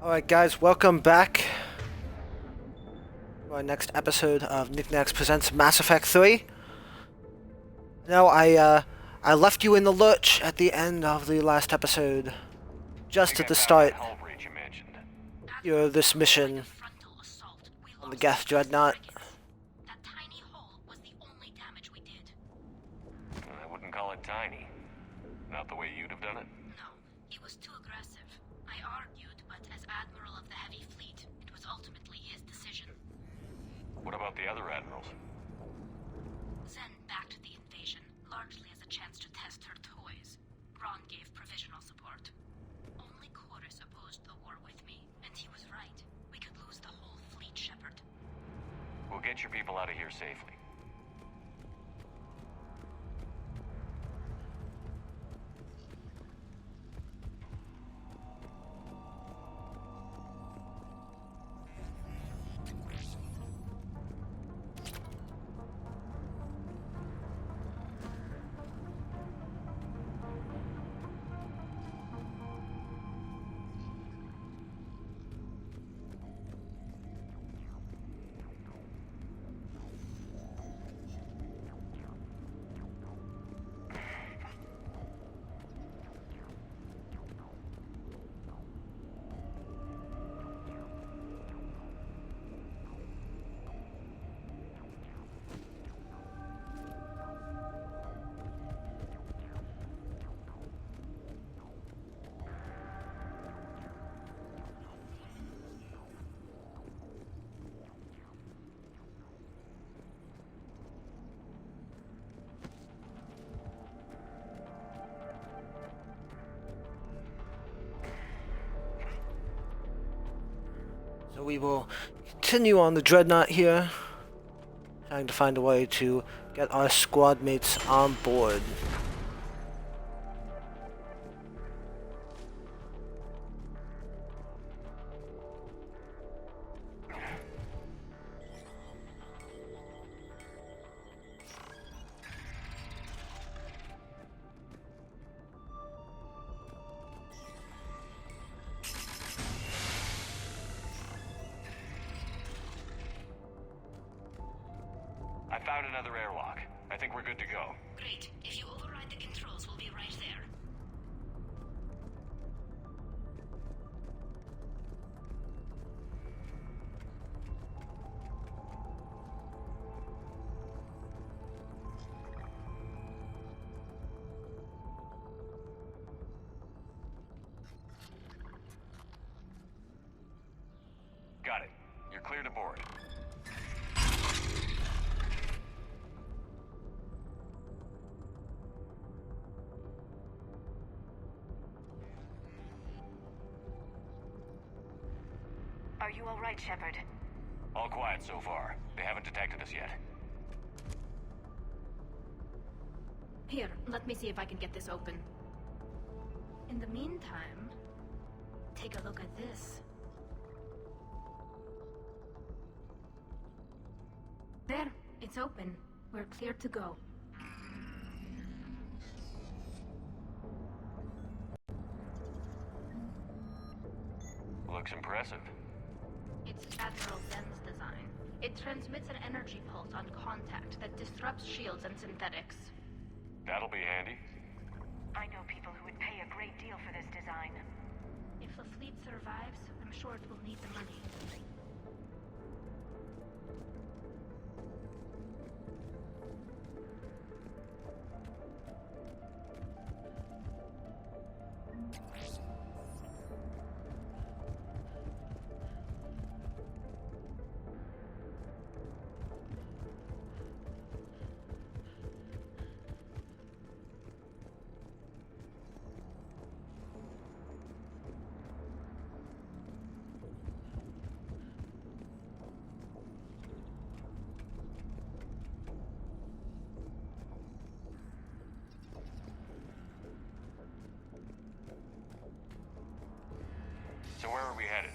Alright guys, welcome back to our next episode of Nack presents Mass Effect 3. Now, I left you in the lurch at the end of the last episode. Just at the start. This mission on the Geth Dreadnought. That tiny hole was the only damage we did. I wouldn't call it tiny. Not the way you'd have done it. No, he was too aggressive. I argued, but as Admiral of the Heavy Fleet, it was ultimately his decision. What about the other admirals? Zen backed the invasion, largely as a chance to test her toys. Ron gave provisional support. Only Chorus opposed the war with me, and he was right. We could lose the whole fleet, Shepard. We'll get your people out of here safely. So we will continue on the Dreadnought here, trying to find a way to get our squad mates on board. I found another airlock. I think we're good to go. Great. If you override the controls, we'll be right there. Got it. You're clear to board. Are you all right, Shepard? All quiet so far. They haven't detected us yet. Here, let me see if I can get this open. In the meantime, take a look at this. There, it's open. We're clear to go. Looks impressive. It's Admiral Zen's design. It transmits an energy pulse on contact that disrupts shields and synthetics. That'll be handy. I know people who would pay a great deal for this design. If the fleet survives, I'm sure it will need the money. So where are we headed?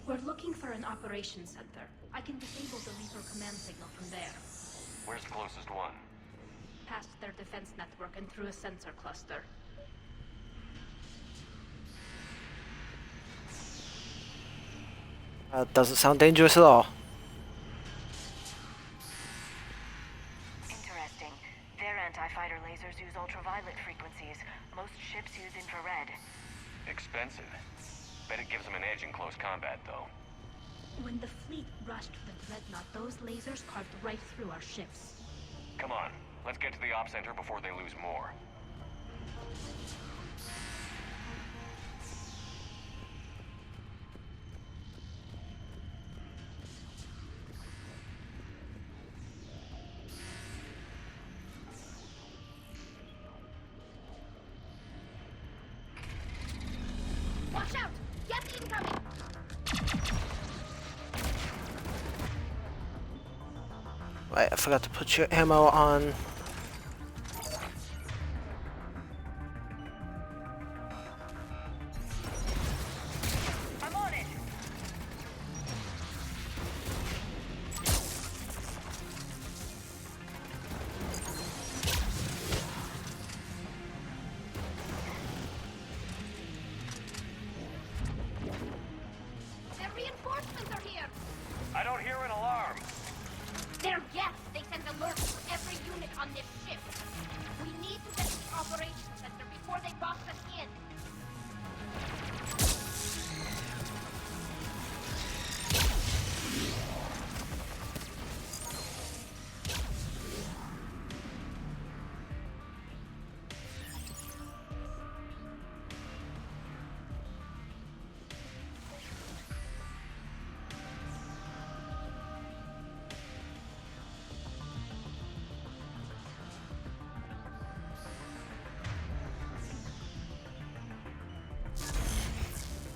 We're looking for an operations center. I can disable the Reaper command signal from there. Where's the closest one? Past their defense network and through a sensor cluster. Doesn't sound dangerous at all. Interesting. Their anti-fighter lasers use ultraviolet frequencies. Most ships use infrared. Expensive. Bet it gives them an edge in close combat, though. When the fleet rushed the Dreadnought, those lasers carved right through our ships. Come on, let's get to the op center before they lose more. Watch out! Get incoming! Right, I forgot to put your ammo on. I'm on it! Their reinforcements are here! I don't hear an alarm. They're yes! They send alerts to every unit on this ship. We need to get to the operations center before they box us in.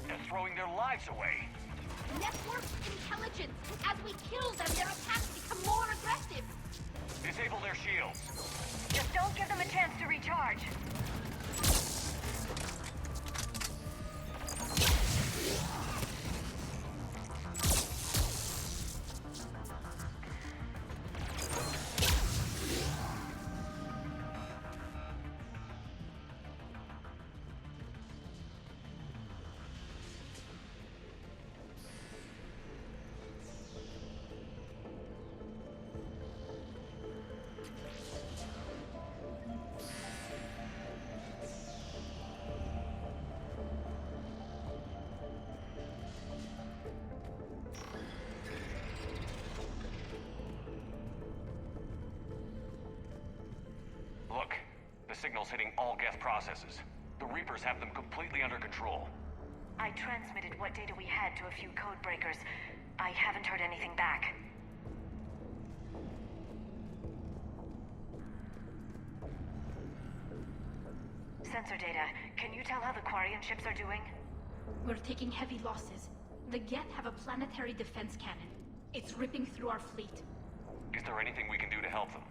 They're throwing their lives away. Network intelligence! As we kill them, their attacks become more aggressive! Disable their shields. Just don't give them a chance to recharge. Look, the signal's hitting all Geth processes. The Reapers have them completely under control. I transmitted what data we had to a few code breakers. I haven't heard anything back. Sensor data. Can you tell how the Quarian ships are doing? We're taking heavy losses. The Geth have a planetary defense cannon. It's ripping through our fleet. Is there anything we can do to help them?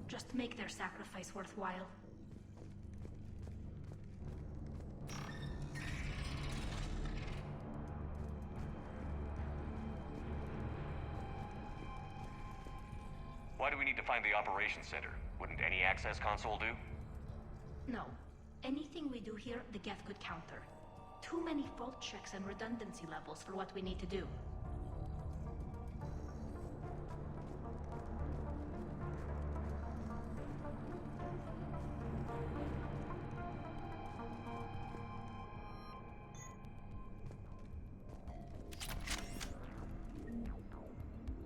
Just make their sacrifice worthwhile. Why do we need to find the operations center? Wouldn't any access console do? No. Anything we do here, the Geth could counter. Too many fault checks and redundancy levels for what we need to do.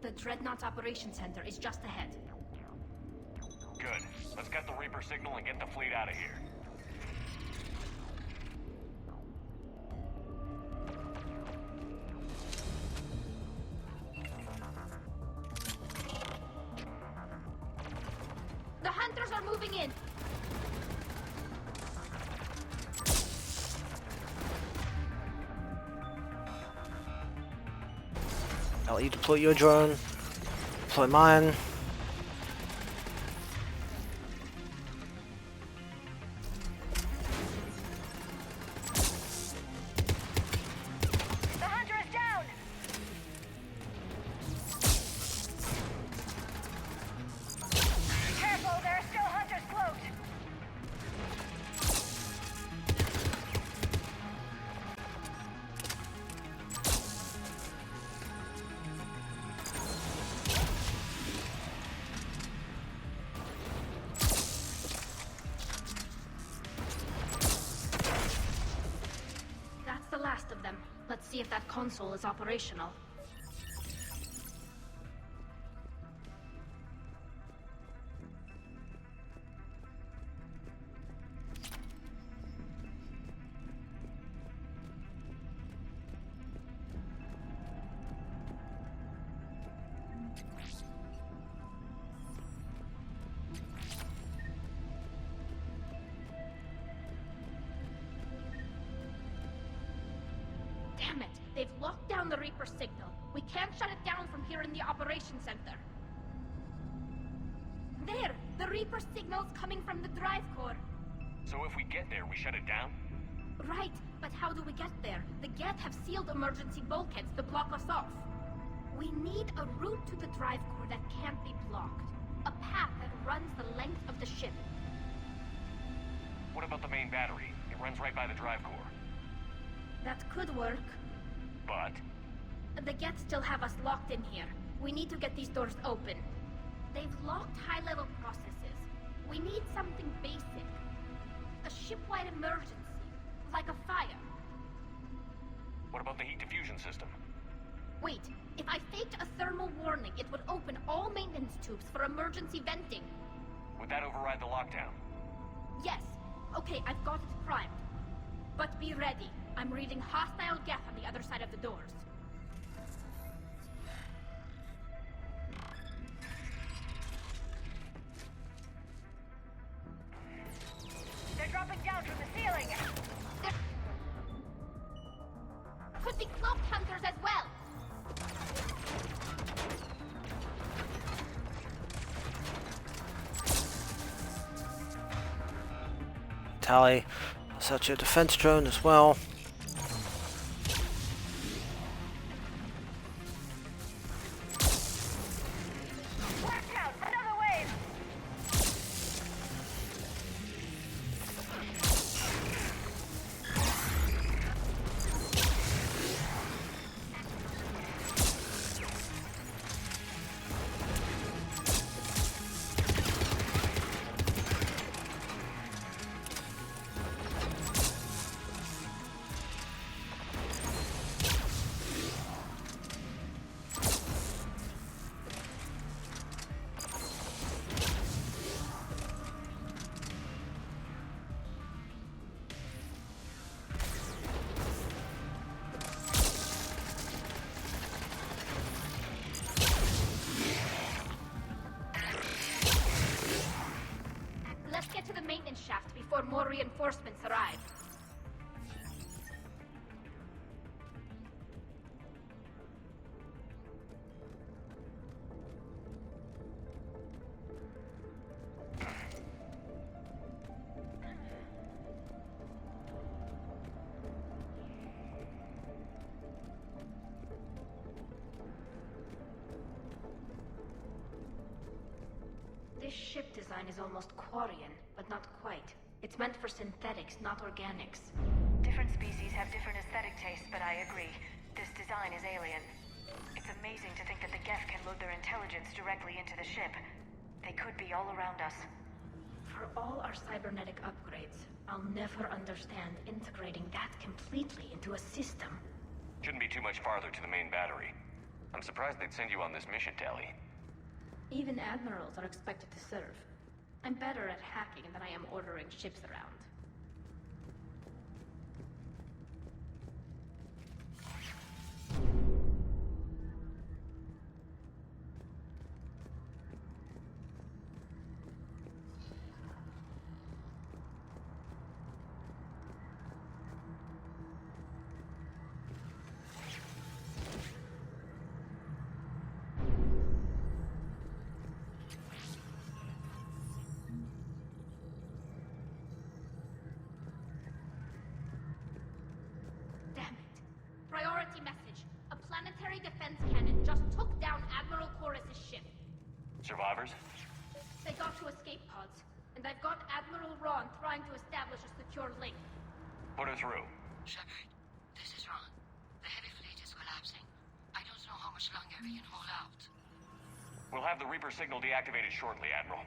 The Dreadnought's Operations Center is just ahead. Good. Let's get the Reaper signal and get the fleet out of here. The Hunters are moving in! I'll let you deploy your drone. Deploy mine. The Hunter is down! Careful, there are still Hunters cloaked! of them. Let's see if that console is operational. Damn it! They've locked down the Reaper signal. We can't shut it down from here in the operations center. There! The Reaper signal's coming from the drive core. So if we get there, we shut it down? Right, but how do we get there? The Geth have sealed emergency bulkheads to block us off. We need a route to the drive core that can't be blocked. A path that runs the length of the ship. What about the main battery? It runs right by the drive core. That could work. But The Geth still have us locked in here. We need to get these doors open. They've locked high-level processes. We need something basic. A ship-wide emergency. Like a fire. what about the heat diffusion system? Wait, if I faked a thermal warning, it would open all maintenance tubes for emergency venting. Would that override the lockdown? Yes. Okay, I've got it primed. But be ready. I'm reading hostile Geth on the other side of the doors. They're dropping down from the ceiling. There could be cloak hunters as well. Tally, such a defense drone as well. Watch out! Another wave! Let's get to the maintenance shaft before more reinforcements arrive. This ship design is almost Quarian, but not quite. It's meant for synthetics, not organics. Different species have different aesthetic tastes, but I agree. This design is alien. It's amazing to think that the Geth can load their intelligence directly into the ship. They could be all around us. For all our cybernetic upgrades, I'll never understand integrating that completely into a system. Shouldn't be too much farther to the main battery. I'm surprised they'd send you on this mission, Tally. Even admirals are expected to serve. I'm better at hacking than I am ordering ships around. Damn it. Priority message. A planetary defense cannon just took down Admiral Chorus's ship. Survivors? They got to escape pods, and I've got Admiral Ron trying to establish a secure link. Put her through. Shepard, this is Ron. The heavy fleet is collapsing. I don't know how much longer we can hold out. We'll have the Reaper signal deactivated shortly, Admiral.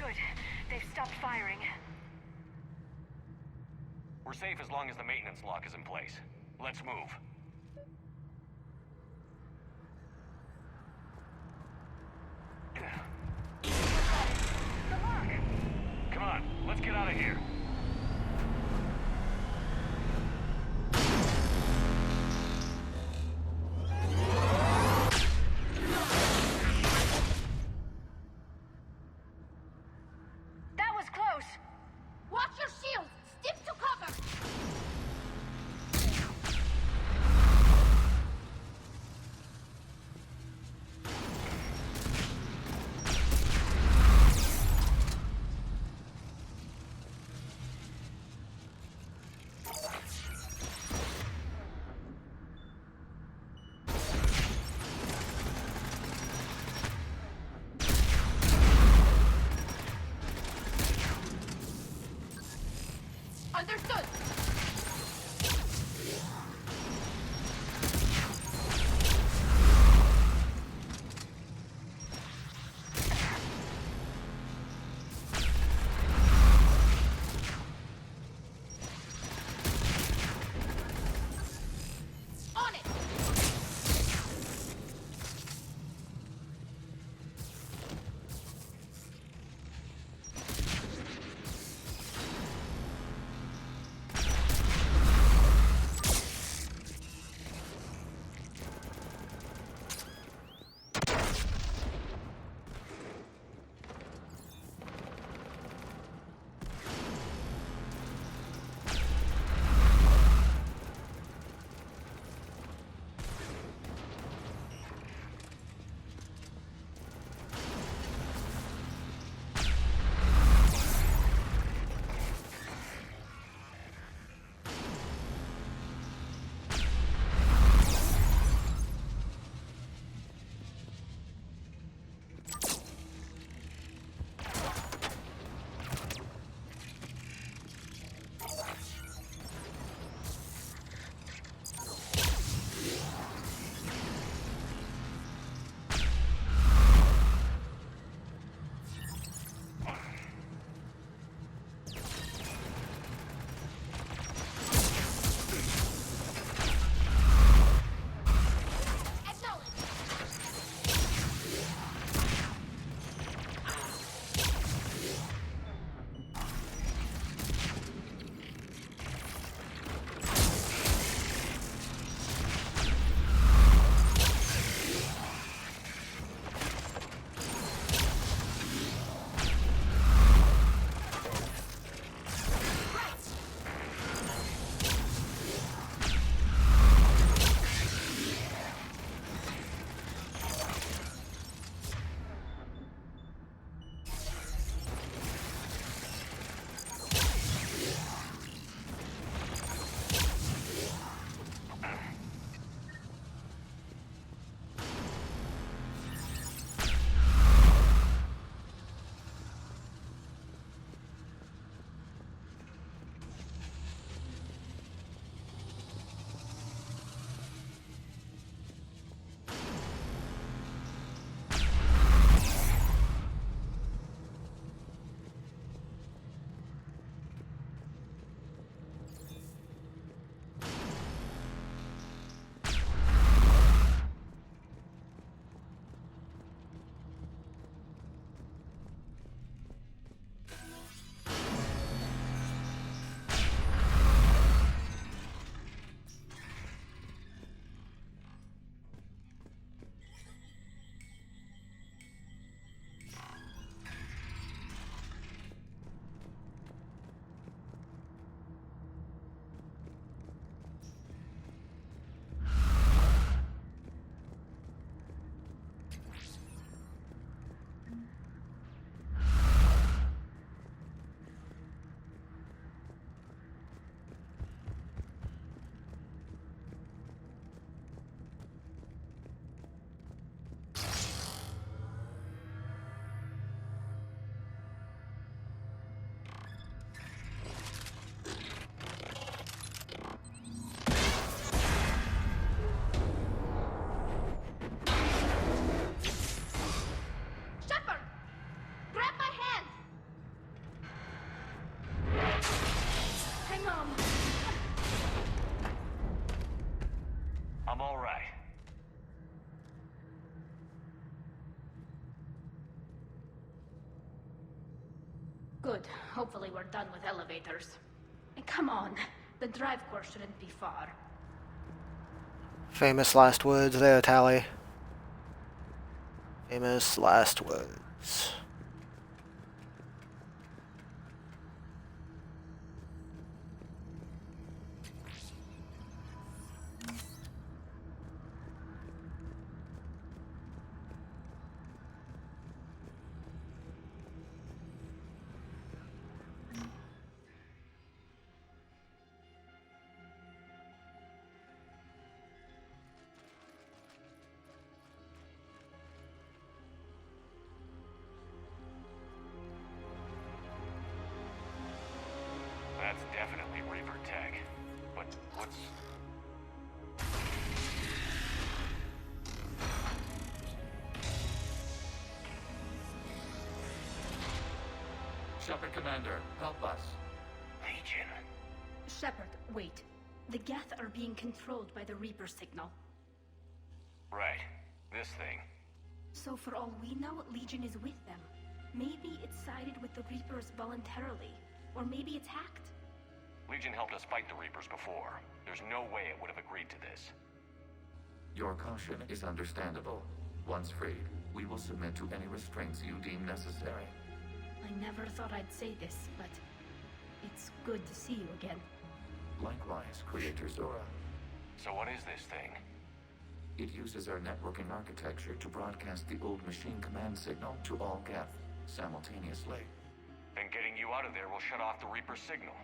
Good. They've stopped firing. We're safe as long as the maintenance lock is in place. Let's move. Come on, let's get out of here. That was close! Watch your shields! Stick to cover! Understood! On it! Good. Hopefully we're done with elevators. And come on, the drive core shouldn't be far. Famous last words there, Tally. Famous last words. That's definitely Reaper tech. But what's... Shepard Commander, help us. Legion? Shepard, wait. The Geth are being controlled by the Reaper signal. Right. This thing. So for all we know, Legion is with them. Maybe it sided with the Reapers voluntarily. Or maybe it's hacked. Legion helped us fight the Reapers before. There's no way it would have agreed to this. Your caution is understandable. Once freed, we will submit to any restraints you deem necessary. I never thought I'd say this, but it's good to see you again. Likewise, Creator Zora. So what is this thing? It uses our networking architecture to broadcast the old machine command signal to all Geth simultaneously. Then getting you out of there will shut off the Reaper signal.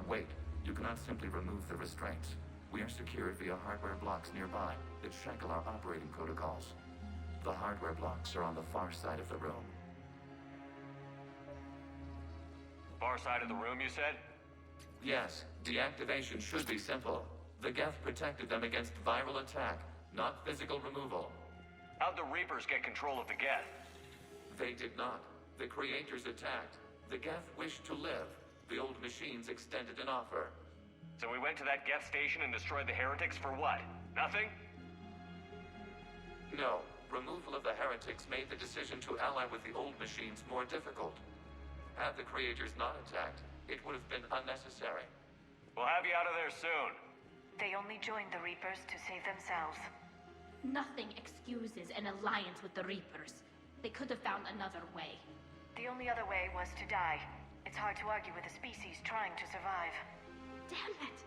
Wait, you cannot simply remove the restraints. We are secured via hardware blocks nearby that shackle our operating protocols. The hardware blocks are on the far side of the room. Far side of the room, you said? Yes, deactivation should be simple. The Geth protected them against viral attack, not physical removal. How'd the Reapers get control of the Geth? They did not. The Creators attacked. The Geth wished to live. The old machines extended an offer. So we went to that Geth station and destroyed the heretics for what? Nothing? No. Removal of the heretics made the decision to ally with the old machines more difficult. Had the Creators not attacked, it would have been unnecessary. We'll have you out of there soon. They only joined the Reapers to save themselves. Nothing excuses an alliance with the Reapers. They could have found another way. The only other way was to die. It's hard to argue with a species trying to survive. Damn it!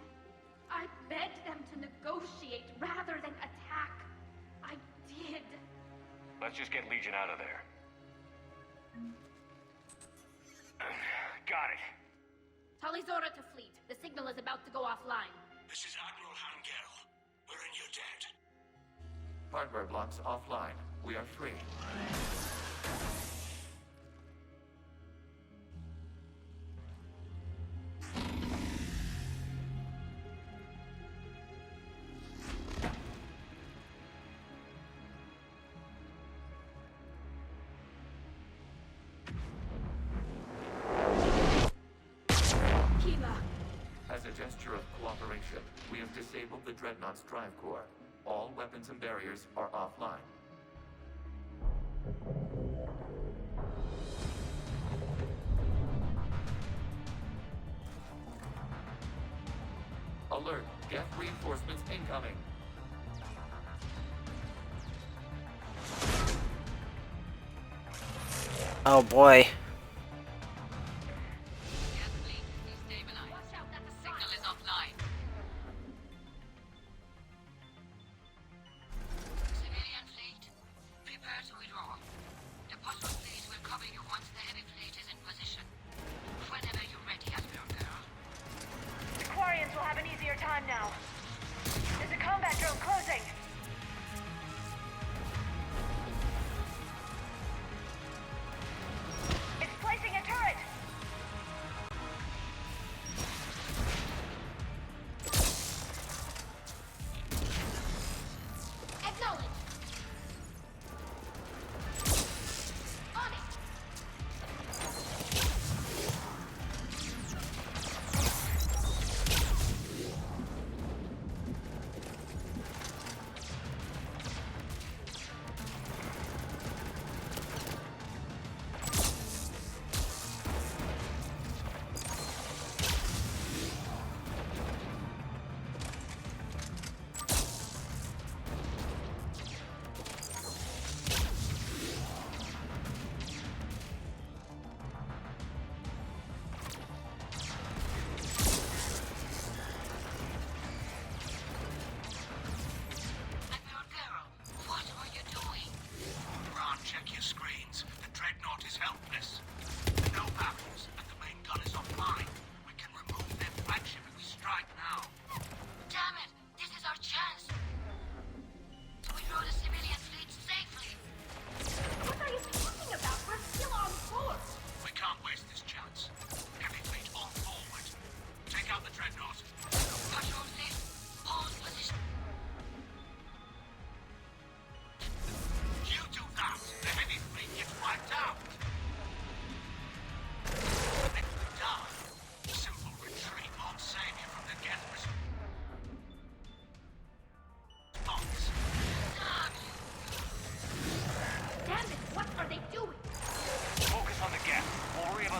I begged them to negotiate rather than attack. I did. Let's just get Legion out of there. Got it. Talizora to fleet. The signal is about to go offline. This is Admiral Hangel. We're in your debt. Hardware blocks offline. We are free. As a gesture of cooperation, we have disabled the Dreadnought's drive core. All weapons and barriers are offline. Alert! Geth reinforcements incoming! Oh boy. Geth fleet is destabilized. Watch out, that's a Signal sign. is offline. Civilian fleet, prepare to withdraw. The postal fleet will cover you once the heavy fleet is in position. Whenever you're ready, Admiral Girl. The Quarians will have an easier time now. There's a combat drone closing. It's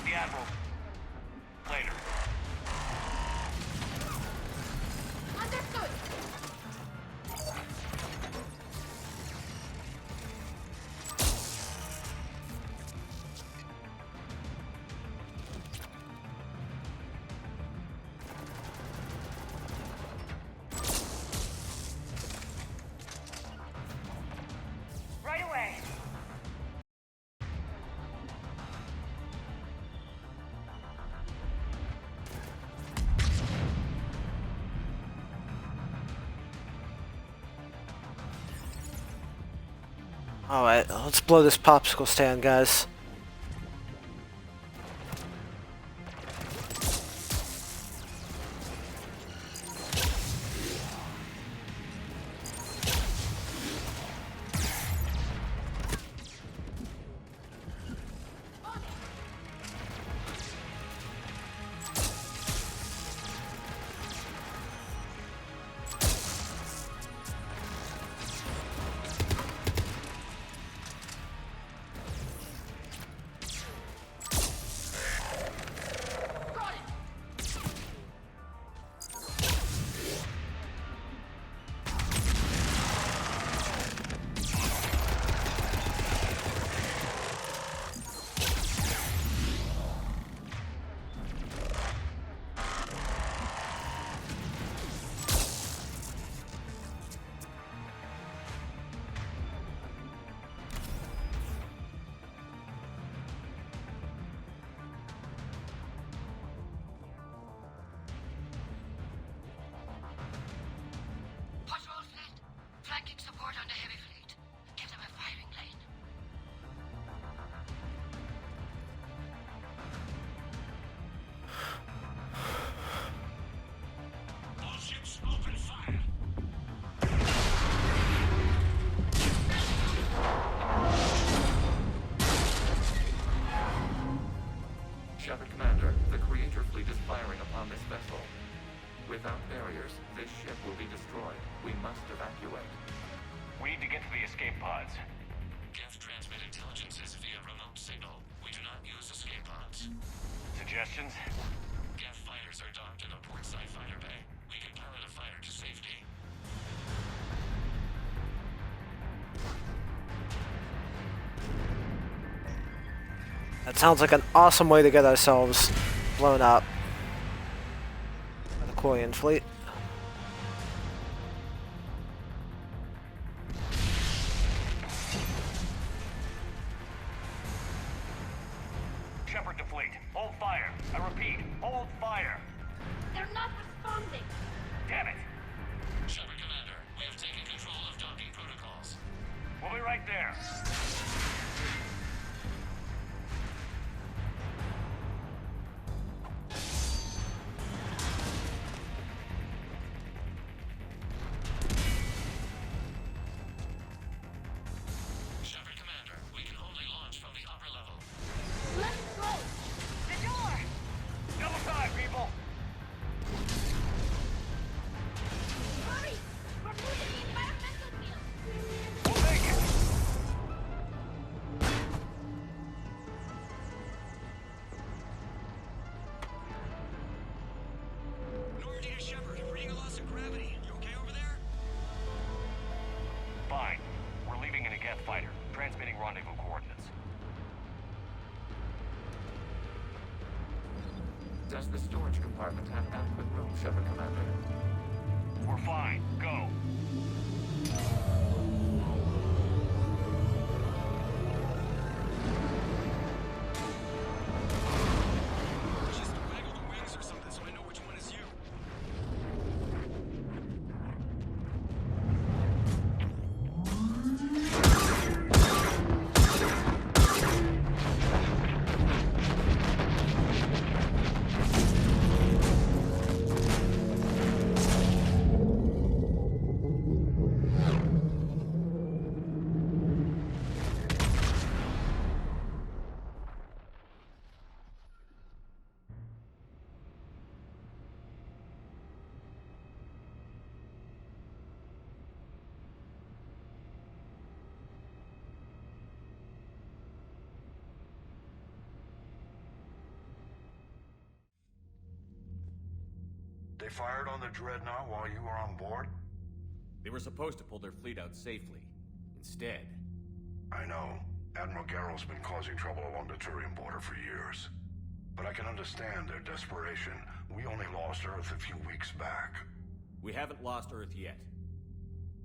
out the Admiral. Later. Understood. Right away. Alright, let's blow this popsicle stand, guys. Patrol fleet, flanking support on the heavy fleet. Give them a firing lane. All ships open fire. Shepard Commander, the Creator fleet is firing upon this vessel. Without barriers, this ship will be destroyed. We must evacuate. We need to get to the escape pods. Geth transmit intelligences via remote signal. We do not use escape pods. Suggestions? Geth fighters are docked in a portside fighter bay. We can pilot a fighter to safety. That sounds like an awesome way to get ourselves blown up. By the Quarian fleet. Shepard to fleet. Hold fire. I repeat, hold fire. They're not responding. Damn it. Shepard Commander, we have taken control of docking protocols. We'll be right there. Shepard Commander, we can only launch from the upper level. Let's go. The door! Double time, people. Hurry. We're losing the environmental field. We'll make it. Normandy to Shepard. Reading a loss of gravity. You okay over there? Fine. We're leaving in a Geth fighter. Transmitting rendezvous coordinates. Does the storage compartment have adequate room, Shepard Commander? We're fine. Go. Just waggle the wings or something so I know which one is you. fired on the Dreadnought while you were on board? They were supposed to pull their fleet out safely. Instead... I know. Admiral Garrow's been causing trouble along the Turian border for years. But I can understand their desperation. We only lost Earth a few weeks back. We haven't lost Earth yet.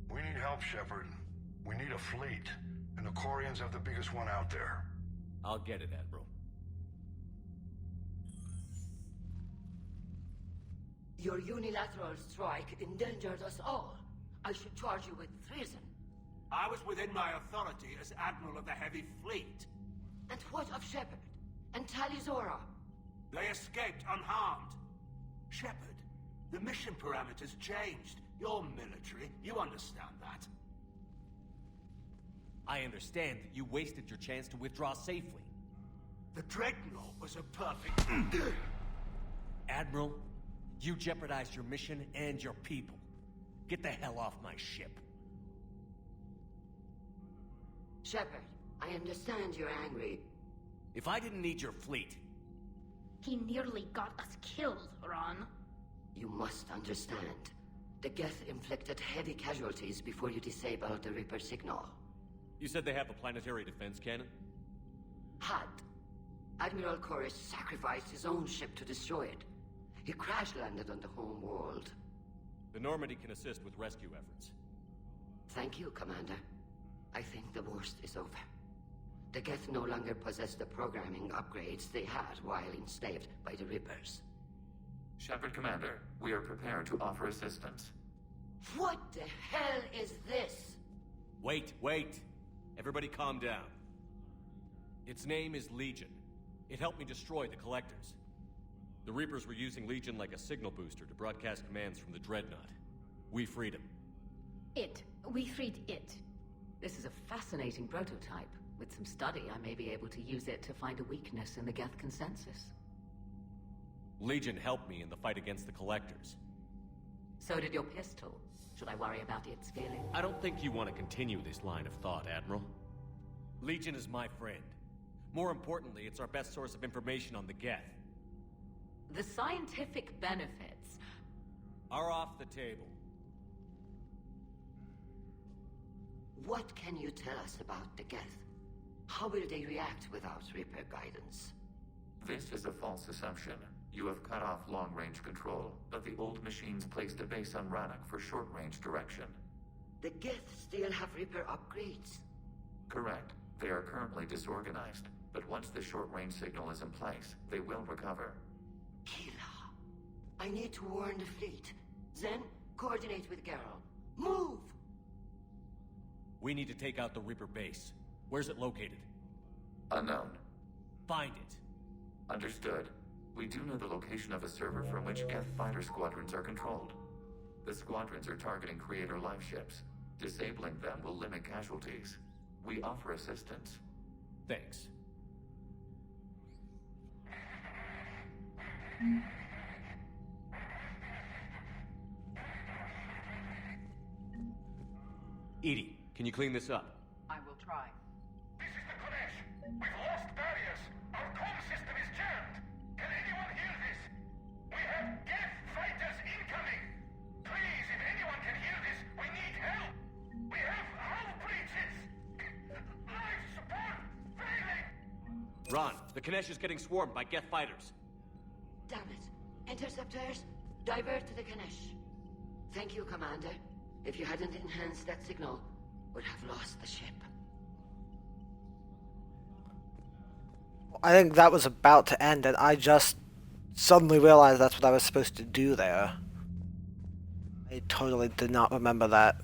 We need help, Shepard. We need a fleet. And the Corians have the biggest one out there. I'll get it, Admiral. Your unilateral strike endangered us all. I should charge you with treason. I was within my authority as Admiral of the Heavy Fleet. And what of Shepard? And Talizora? They escaped unharmed. Shepard, the mission parameters changed. You're military, you understand that. I understand that you wasted your chance to withdraw safely. The Dreadnought was a perfect... Admiral, you jeopardized your mission and your people. Get the hell off my ship. Shepard, I understand you're angry. If I didn't need your fleet... He nearly got us killed, Ron. You must understand. The Geth inflicted heavy casualties before you disabled the Reaper signal. You said they have a planetary defense cannon? Had. Admiral Chorus sacrificed his own ship to destroy it. He crash-landed on the home world. The Normandy can assist with rescue efforts. Thank you, Commander. I think the worst is over. The Geth no longer possess the programming upgrades they had while enslaved by the Reapers. Shepard, Commander, we are prepared to offer assistance. What the hell is this? Wait. Everybody calm down. Its name is Legion. It helped me destroy the Collectors. The Reapers were using Legion like a signal booster to broadcast commands from the Dreadnought. We freed him. We freed it. This is a fascinating prototype. With some study, I may be able to use it to find a weakness in the Geth consensus. Legion helped me in the fight against the Collectors. So did your pistol. Should I worry about its feeling? I don't think you want to continue this line of thought, Admiral. Legion is my friend. More importantly, it's our best source of information on the Geth. The scientific benefits are off the table. What can you tell us about the Geth? How will they react without Reaper guidance? This is a false assumption. You have cut off long-range control, but the old machines placed a base on Rannoch for short-range direction. The Geth still have Reaper upgrades? Correct. They are currently disorganized, but once the short-range signal is in place, they will recover. Kila, I need to warn the fleet. Then, coordinate with Garrow. Move! We need to take out the Reaper base. Where's it located? Unknown. Find it. Understood. We do know the location of a server from which Geth fighter squadrons are controlled. The squadrons are targeting Creator life ships. Disabling them will limit casualties. We offer assistance. Thanks. Edie, can you clean this up? I will try. This is the Kodesh. We've lost barriers. Our comm system is jammed. Can anyone hear this? We have Geth fighters incoming. Please, if anyone can hear this, we need help. We have hull breaches. Life support failing. Ron, the Kanesh is getting swarmed by Geth fighters. Damn it. Interceptors, divert to the Ganesh. Thank you, Commander. If you hadn't enhanced that signal, would have lost the ship. I think that was about to end, and I just suddenly realized that's what I was supposed to do there. I totally did not remember that.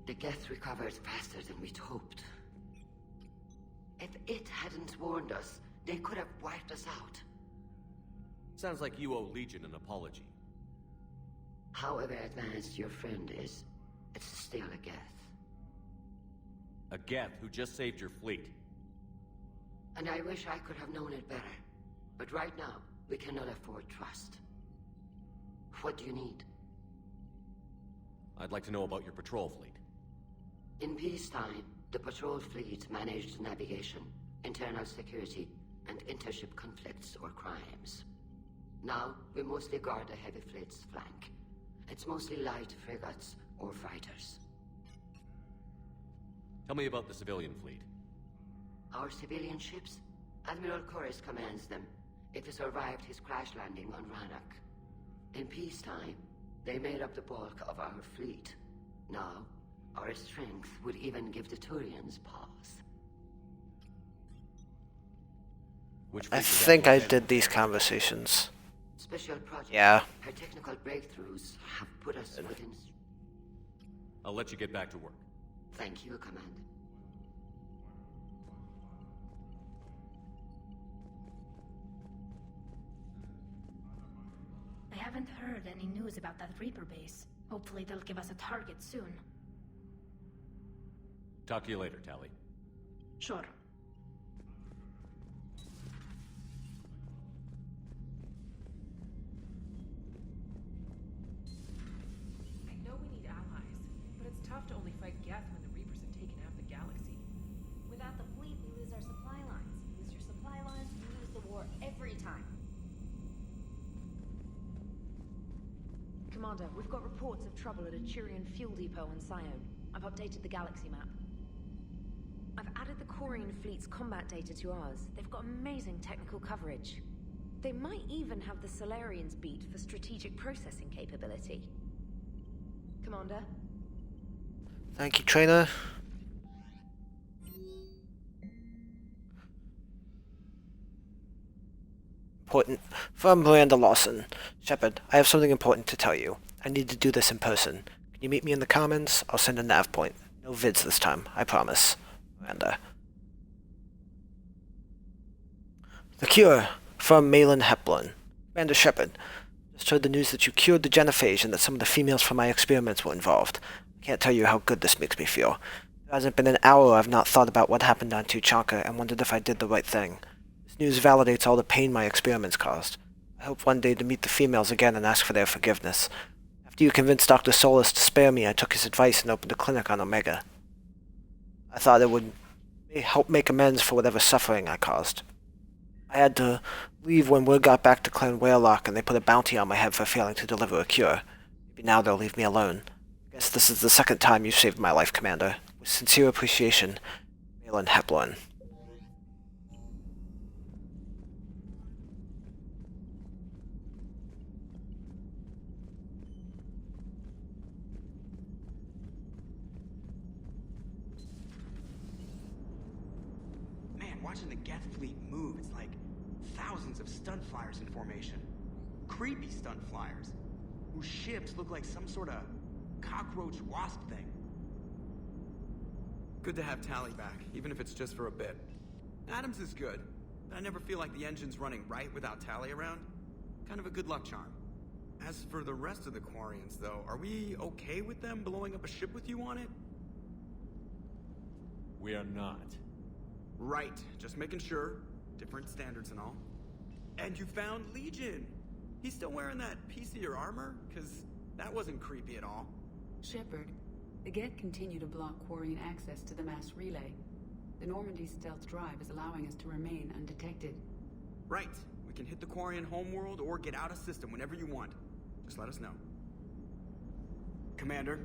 The Geth recovered faster than we'd hoped. If it hadn't warned us, they could have wiped us out. Sounds like you owe Legion an apology. However advanced your friend is, it's still a Geth. A Geth who just saved your fleet. And I wish I could have known it better. But right now, we cannot afford trust. What do you need? I'd like to know about your patrol fleet. In peacetime, the patrol fleet managed navigation, internal security, and intership conflicts or crimes. Now, we mostly guard the heavy fleet's flank. It's mostly light frigates or fighters. Tell me about the civilian fleet. Our civilian ships? Admiral Corus commands them. It survived his crash landing on Nack. In peacetime, they made up the bulk of our fleet. Now, our strength would even give the Turians pause. Which I fleet was think I that? did these conversations. Special project. Yeah. Her technical breakthroughs have put us within... I'll let you get back to work. Thank you, Command. I haven't heard any news about that Reaper base. Hopefully they'll give us a target soon. Talk to you later, Tally. Sure. I know we need allies, but it's tough to only fight Geth when the Reapers have taken half the galaxy. Without the fleet, we lose our supply lines. Lose your supply lines, you lose the war every time. Commander, we've got reports of trouble at a Turian fuel depot on Scion. I've updated the galaxy map. I've added the Quarian fleet's combat data to ours. They've got amazing technical coverage. They might even have the Solarians beat for strategic processing capability. Commander? Thank you, trainer. Important. From Miranda Lawson. Shepard, I have something important to tell you. I need to do this in person. Can you meet me in the Commons? I'll send a nav point. No vids this time, I promise. Miranda. The Cure. From Malin Hepburn. Commander Shepard. Just heard the news that you cured the genophage and that some of the females from my experiments were involved. I can't tell you how good this makes me feel. There hasn't been an hour I've not thought about what happened on Tuchanka and wondered if I did the right thing. This news validates all the pain my experiments caused. I hope one day to meet the females again and ask for their forgiveness. After you convinced Dr. Solus to spare me, I took his advice and opened a clinic on Omega. I thought it would help make amends for whatever suffering I caused. I had to leave when word got back to Clan Whalelock and they put a bounty on my head for failing to deliver a cure. Maybe now they'll leave me alone. I guess this is the second time you've saved my life, Commander. With sincere appreciation, Malin Hepburn. Man, watching the Geth fleet move, it's like thousands of stunt flyers in formation. Creepy stunt flyers, whose ships look like some sort of cockroach wasp thing. Good to have Tally back, even if it's just for a bit. Adams is good, but I never feel like the engine's running right without Tally around. Kind of a good luck charm. As for the rest of the Quarians, though, are we okay with them blowing up a ship with you on it? We are not. Right, just making sure. Different standards and all. And you found Legion! He's still wearing that piece of your armor? Cause that wasn't creepy at all. Shepard, the Geth continue to block Quarian access to the mass relay. The Normandy stealth drive is allowing us to remain undetected. Right. We can hit the Quarian homeworld or get out of system whenever you want. Just let us know. Commander?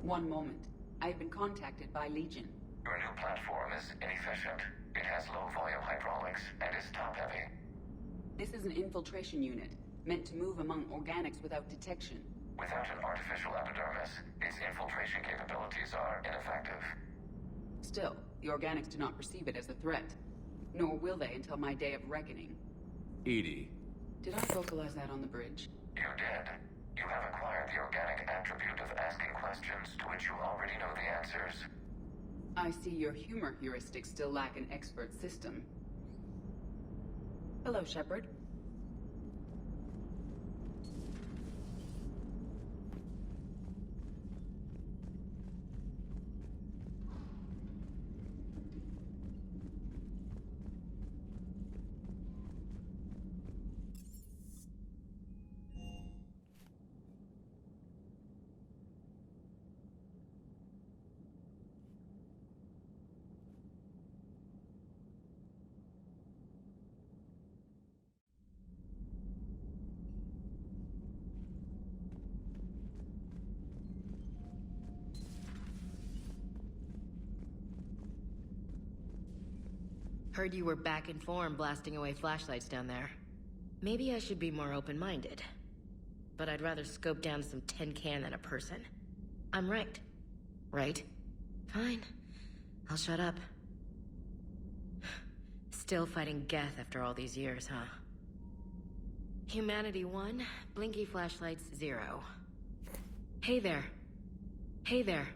One moment. I have been contacted by Legion. Your new platform is inefficient. It has low-volume hydraulics and is top-heavy. This is an infiltration unit, meant to move among organics without detection. Without an artificial epidermis, its infiltration capabilities are ineffective. Still, the organics do not perceive it as a threat. Nor will they until my day of reckoning. Edie. Did I vocalize that on the bridge? You did. You have acquired the organic attribute of asking questions to which you already know the answers. I see your humor heuristics still lack an expert system. Hello, Shepard. Heard you were back in form blasting away flashlights down there. Maybe I should be more open-minded. But I'd rather scope down some tin can than a person. I'm right. Right? Fine. I'll shut up. Still fighting Geth after all these years, huh? Humanity 1, blinky flashlights 0. Hey there. Hey there.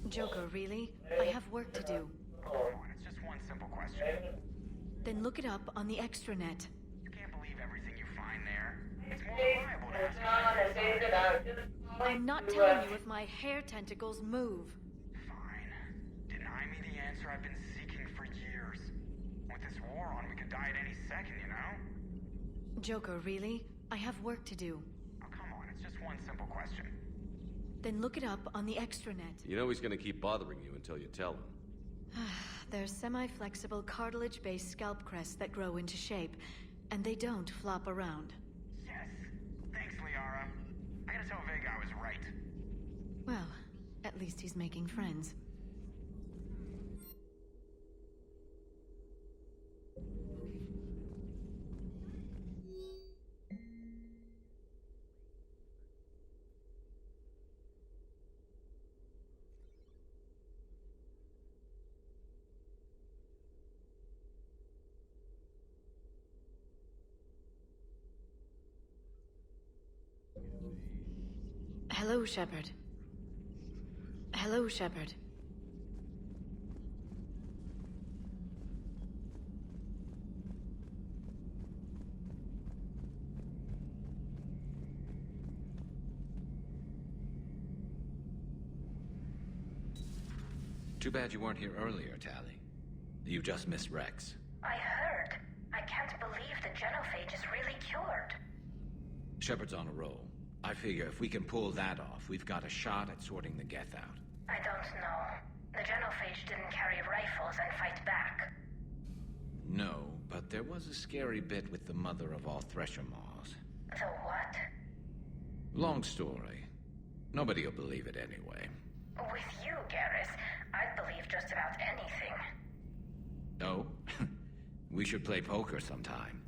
Joker, really? I have work to do. Come on, it's just one simple question. Then look it up on the extranet. You can't believe everything you find there. It's more reliable to ask. I'm not telling you if my hair tentacles move. Fine. Deny me the answer I've been seeking for years. With this war on, we could die at any second, you know? Joker, really? I have work to do. Oh, come on, it's just one simple question. Then look it up on the extranet. You know he's gonna keep bothering you until you tell him. They're semi-flexible cartilage-based scalp crests that grow into shape, and they don't flop around. Yes. Thanks, Liara. I gotta tell Vega I was right. Well, at least he's making friends. Hello, Shepard. Hello, Shepard. Too bad you weren't here earlier, Tally. You just missed Rex. I heard. I can't believe the genophage is really cured. Shepard's on a roll. I figure if we can pull that off, we've got a shot at sorting the Geth out. I don't know. The genophage didn't carry rifles and fight back. No, but there was a scary bit with the mother of all Thresher Maws. The what? Long story. Nobody'll believe it anyway. With you, Garrus, I'd believe just about anything. Oh? We should play poker sometime.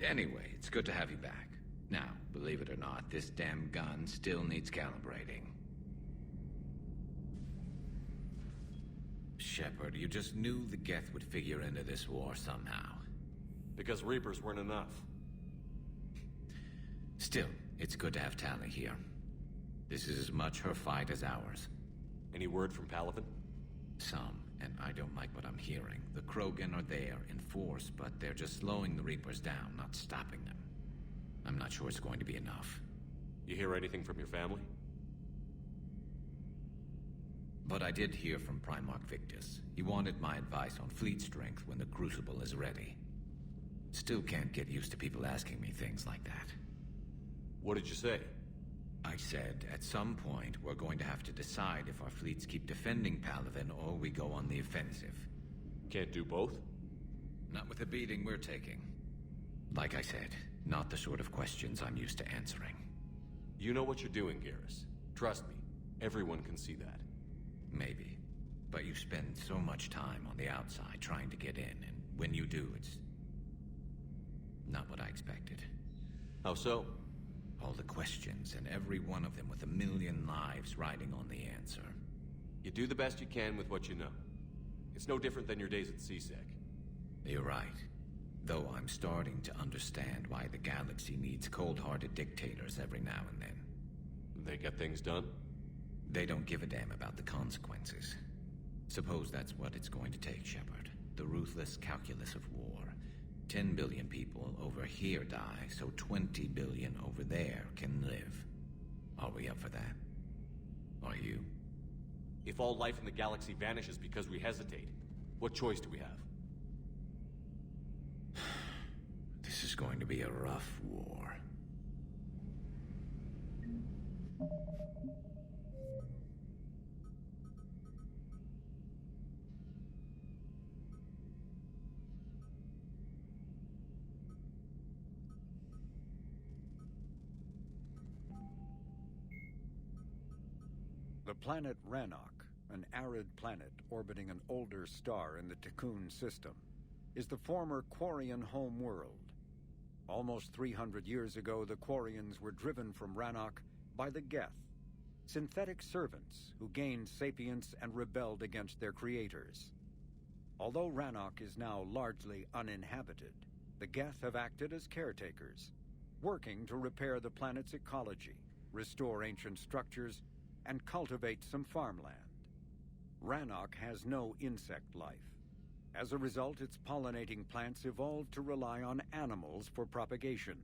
Anyway, it's good to have you back. Now, believe it or not, this damn gun still needs calibrating. Shepard, you just knew the Geth would figure into this war somehow. Because Reapers weren't enough. Still, it's good to have Tally here. This is as much her fight as ours. Any word from Palaven? Some, and I don't like what I'm hearing. The Krogan are there in force, but they're just slowing the Reapers down, not stopping them. I'm not sure it's going to be enough. You hear anything from your family? But I did hear from Primarch Victus. He wanted my advice on fleet strength when the Crucible is ready. Still can't get used to people asking me things like that. What did you say? I said, at some point, we're going to have to decide if our fleets keep defending Palaven or we go on the offensive. Can't do both? Not with the beating we're taking. Like I said, not the sort of questions I'm used to answering. You know what you're doing, Garrus. Trust me, everyone can see that. Maybe. But you spend so much time on the outside trying to get in, and when you do, it's not what I expected. How so? All the questions, and every one of them with a million lives riding on the answer. You do the best you can with what you know. It's no different than your days at CSEC. You're right. Though I'm starting to understand why the galaxy needs cold-hearted dictators every now and then. They get things done? They don't give a damn about the consequences. Suppose that's what it's going to take, Shepard. The ruthless calculus of war. 10 billion people over here die, so 20 billion over there can live. Are we up for that? Are you? If all life in the galaxy vanishes because we hesitate, what choice do we have? This is going to be a rough war. The planet Rannoch, an arid planet orbiting an older star in the Tikkun system, is the former Quarian home world. Almost 300 years ago, the Quarians were driven from Rannoch by the Geth, synthetic servants who gained sapience and rebelled against their creators. Although Rannoch is now largely uninhabited, the Geth have acted as caretakers, working to repair the planet's ecology, restore ancient structures, and cultivate some farmland. Rannoch has no insect life. As a result, its pollinating plants evolved to rely on animals for propagation.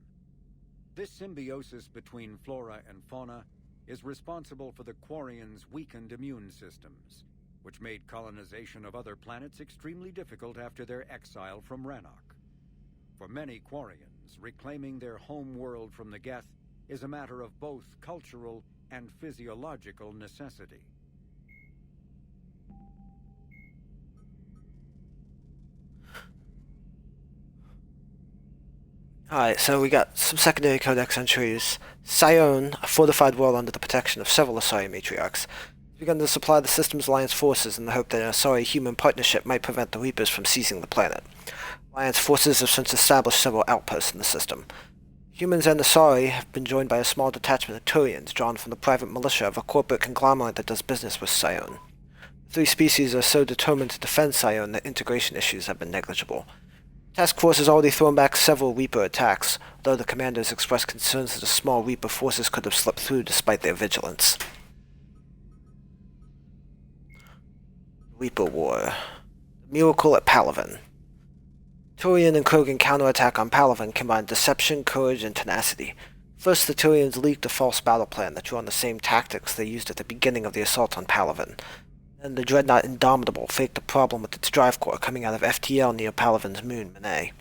This symbiosis between flora and fauna is responsible for the Quarians' weakened immune systems, which made colonization of other planets extremely difficult after their exile from Rannoch. For many Quarians, reclaiming their home world from the Geth is a matter of both cultural and physiological necessity. Alright, so we got some secondary codex entries. Sion, a fortified world under the protection of several Asari matriarchs, has begun to supply the system's alliance forces in the hope that an Asari-human partnership might prevent the Reapers from seizing the planet. Alliance forces have since established several outposts in the system. Humans and Asari have been joined by a small detachment of Turians drawn from the private militia of a corporate conglomerate that does business with Sion. The three species are so determined to defend Sion that integration issues have been negligible. Task Force has already thrown back several Reaper attacks, though the commanders expressed concerns that the small Reaper forces could have slipped through despite their vigilance. Reaper War. The Miracle at Palaven. Turian and Krogan counterattack on Palaven combined deception, courage, and tenacity. First, the Turians leaked a false battle plan that drew on the same tactics they used at the beginning of the assault on Palaven. Then the dreadnought Indomitable faked a problem with its drive core coming out of FTL near Palaven's moon, Menae.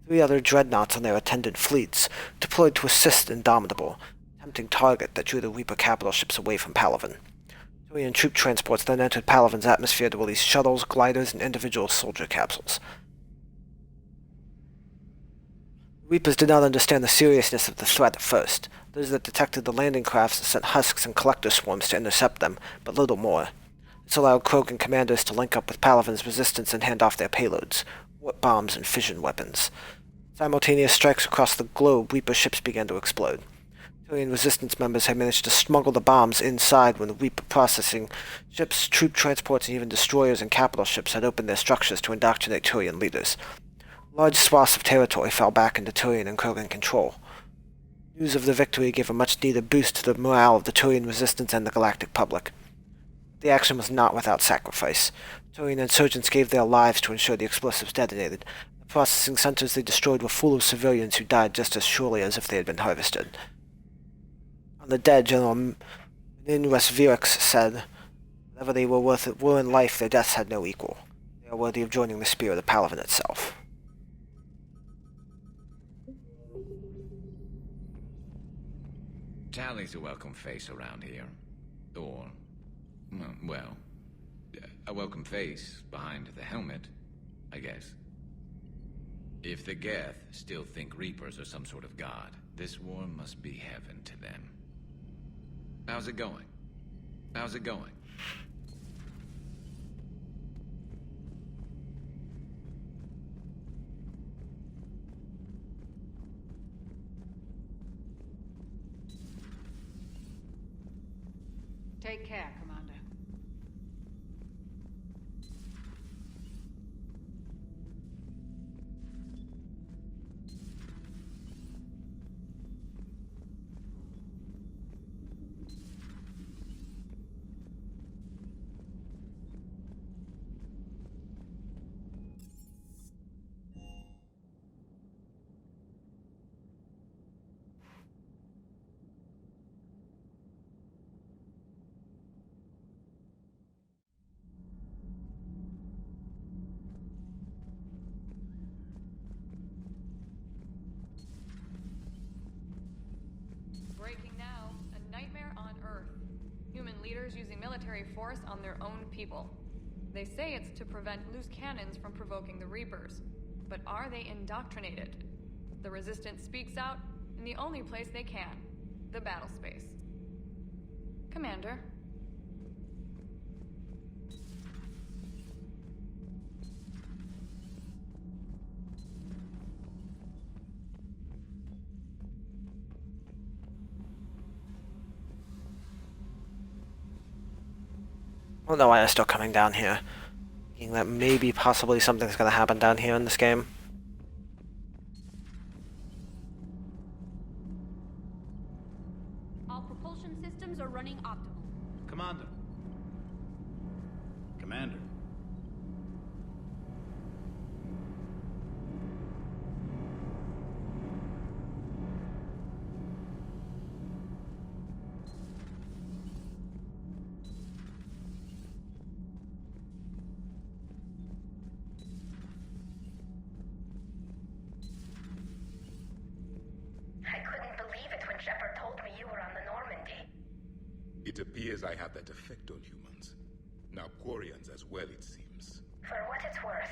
3 other dreadnoughts and their attendant fleets deployed to assist Indomitable, a tempting target that drew the Reaper capital ships away from Palaven. Turian troop transports then entered Palaven's atmosphere to release shuttles, gliders, and individual soldier capsules. Reapers did not understand the seriousness of the threat at first. Those that detected the landing crafts sent husks and collector swarms to intercept them, but little more. This allowed Krogan commanders to link up with Palaven's resistance and hand off their payloads, warp bombs and fission weapons. Simultaneous strikes across the globe, Reaper ships began to explode. Turian resistance members had managed to smuggle the bombs inside when the Reaper processing ships, troop transports, and even destroyers and capital ships had opened their structures to indoctrinate Turian leaders. Large swaths of territory fell back into Turian and Krogan control. News of the victory gave a much-needed boost to the morale of the Turian resistance and the galactic public. The action was not without sacrifice. Turian insurgents gave their lives to ensure the explosives detonated. The processing centers they destroyed were full of civilians who died just as surely as if they had been harvested. On the dead, General Ninwes Virix said, "Whatever they were worth were in life, their deaths had no equal. They are worthy of joining the spirit of Palaven itself." Tally's a welcome face around here. Or, well, a welcome face behind the helmet, I guess. If the Geth still think Reapers are some sort of god, this war must be heaven to them. How's it going? How's it going? Take care, Commander. force on their own people. They say it's to prevent loose cannons from provoking the Reapers. But are they indoctrinated? The Resistance speaks out in the only place they can, the battle space. Commander. I don't know why they're still coming down here. Thinking that maybe possibly something's gonna happen down here in this game. All propulsion systems are running optimal. Commander. Commander. It appears I have that effect on humans. Now Quarians as well, it seems. For what it's worth,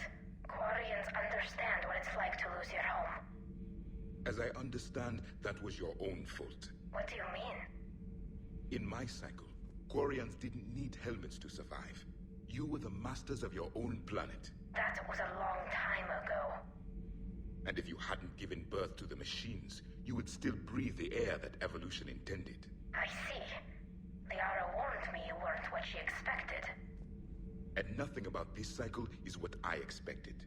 Quarians understand what it's like to lose your home. As I understand, that was your own fault. What do you mean? In my cycle, Quarians didn't need helmets to survive. You were the masters of your own planet. That was a long time ago. And if you hadn't given birth to the machines, you would still breathe the air that evolution intended. I see. Liara warned me you weren't what she expected. And nothing about this cycle is what I expected.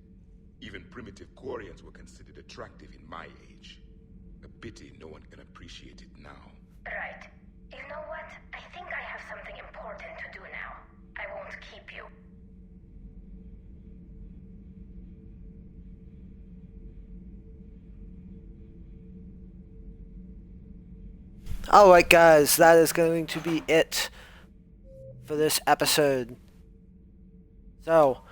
Even primitive Quarians were considered attractive in my age. A pity no one can appreciate it now. Right. You know what? I think I have something important to do now. I won't keep you. Alright guys, that is going to be it for this episode. So,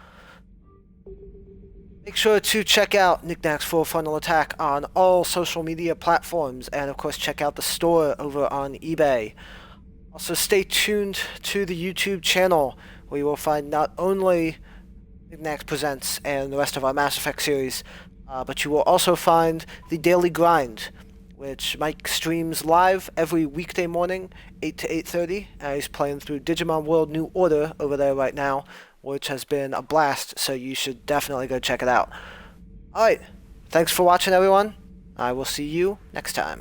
make sure to check out Nack's Full Frontal Attack on all social media platforms, and of course check out the store over on eBay. Also stay tuned to the YouTube channel, where you will find not only Nack Presents and the rest of our Mass Effect series, but you will also find the Daily Grind, which Mike streams live every weekday morning, 8 to 8:30. He's playing through Digimon World New Order over there right now, which has been a blast, so you should definitely go check it out. Alright, thanks for watching everyone. I will see you next time.